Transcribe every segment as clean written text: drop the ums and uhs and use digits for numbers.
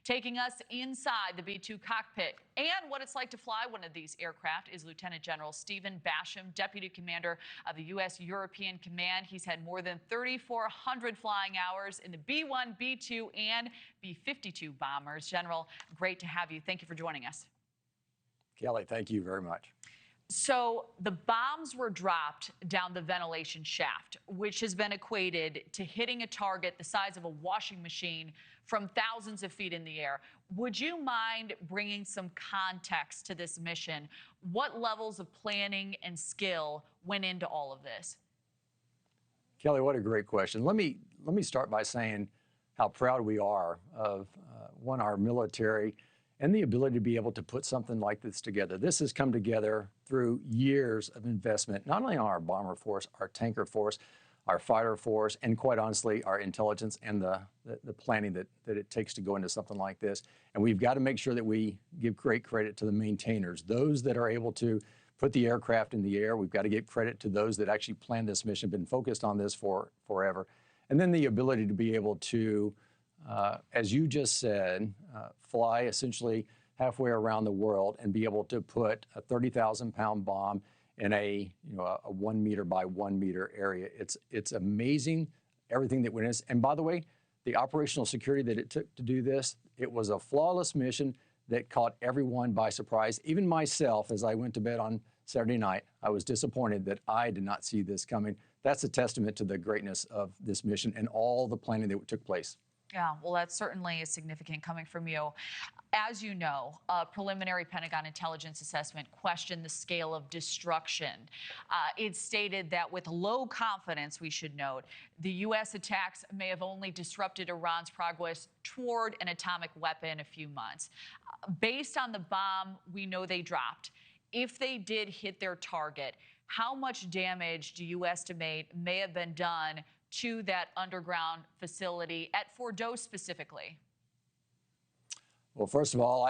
Taking us inside the B-2 cockpit and what it's like to fly one of these aircraft is Lieutenant General Stephen Basham, Deputy Commander of the U.S. European Command. He's had more than 3,400 flying hours in the B-1, B-2, and B-52 bombers. General, great to have you. Thank you for joining us. Kelly, thank you very much. So the bombs were dropped down the ventilation shaft, which has been equated to hitting a target the size of a washing machine from thousands of feet in the air. Would you mind bringing some context to this mission? What levels of planning and skill went into all of this? Kelly, what a great question. Let me start by saying how proud we are of, our military and the ability to be able to put something like this together. This has come together through years of investment, not only on our bomber force, our tanker force, our fighter force, and quite honestly, our intelligence and the planning that it takes to go into something like this. And we've got to make sure that we give great credit to the maintainers, those that are able to put the aircraft in the air. We've got to give credit to those that actually planned this mission, been focused on this for forever. And then the ability to be able to, as you just said, fly essentially halfway around the world and be able to put a 30,000-pound bomb in a 1 meter by 1 meter area. It's amazing everything that went in. And by the way, the operational security that it took to do this, it was a flawless mission that caught everyone by surprise. Even myself, as I went to bed on Saturday night, I was disappointed that I did not see this coming. That's a testament to the greatness of this mission and all the planning that took place. Yeah, well, that certainly is significant coming from you. As you know, a preliminary Pentagon intelligence assessment questioned the scale of destruction. It stated that with low confidence, we should note, the U.S. attacks may have only disrupted Iran's progress toward an atomic weapon a few months. Based on the bomb we know they dropped, if they did hit their target, how much damage do you estimate may have been done to that underground facility at Fordo specifically? Well, first of all,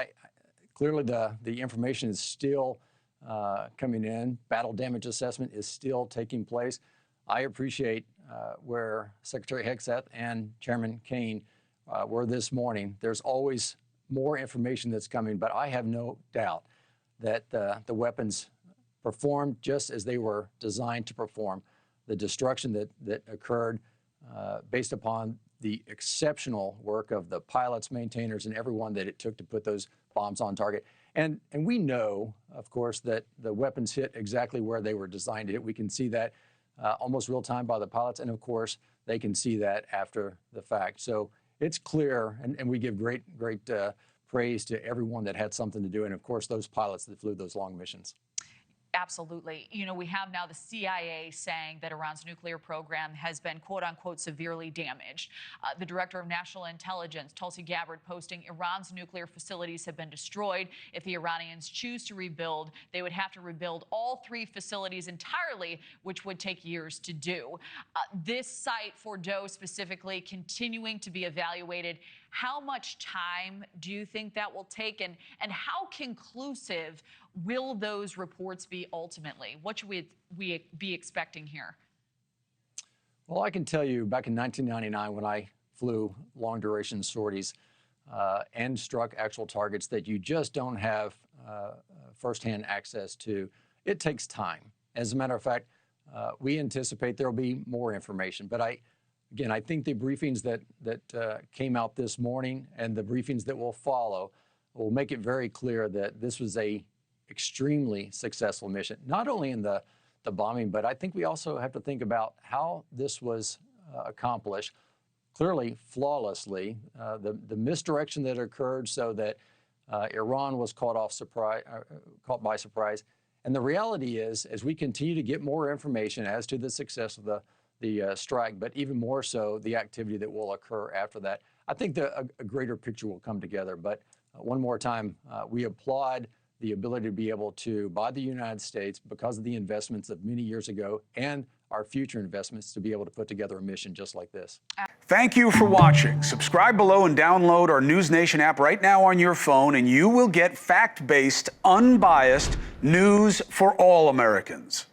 clearly the information is still coming in. Battle damage assessment is still taking place. I appreciate where Secretary Hegseth and Chairman Kane were this morning. There's always more information that's coming, but I have no doubt that the weapons performed just as they were designed to perform. The destruction that occurred based upon the exceptional work of the pilots, maintainers, and everyone that it took to put those bombs on target. And we know, of course, that the weapons hit exactly where they were designed to hit. We can see that almost real time by the pilots, and of course, they can see that after the fact. So it's clear, and we give great praise to everyone that had something to do, and of course, those pilots that flew those long missions. Absolutely. You know, we have now the CIA saying that Iran's nuclear program has been, quote unquote, severely damaged. The director of national intelligence, Tulsi Gabbard, posting Iran's nuclear facilities have been destroyed. If the Iranians choose to rebuild, they would have to rebuild all 3 facilities entirely, which would take years to do. This site, Fordo specifically, continuing to be evaluated. How much time do you think that will take, and how conclusive will those reports be ultimately? What should we be expecting here? Well, I can tell you back in 1999 when I flew long-duration sorties and struck actual targets that you just don't have firsthand access to, it takes time. As a matter of fact, we anticipate there will be more information. But again, I think the briefings that came out this morning and the briefings that will follow will make it very clear that this was a extremely successful mission, not only in the bombing, but I think we also have to think about how this was accomplished, clearly flawlessly, the misdirection that occurred so that Iran was caught by surprise. And the reality is, as we continue to get more information as to the success of the strike, but even more so the activity that will occur after that, I think a greater picture will come together. But one more time, we applaud the ability to be able to, by the United States, because of the investments of many years ago and our future investments, to be able to put together a mission just like this. Thank you for watching. Subscribe below and download our NewsNation app right now on your phone, and you will get fact-based, unbiased news for all Americans.